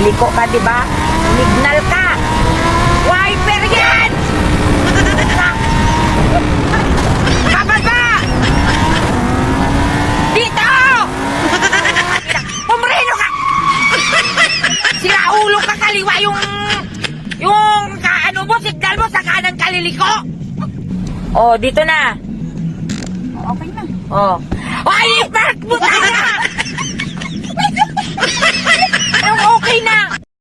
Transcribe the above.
Liliko ka, di ba? Signal ka! Wiper yan! Pababa! Dito! Pumreno ka! Sira ulo ka, kaliwa yung ano mo, signal mo sa kanan kaliliko! Oh, dito na. Okay na. Oh. Ay, park mo tayo!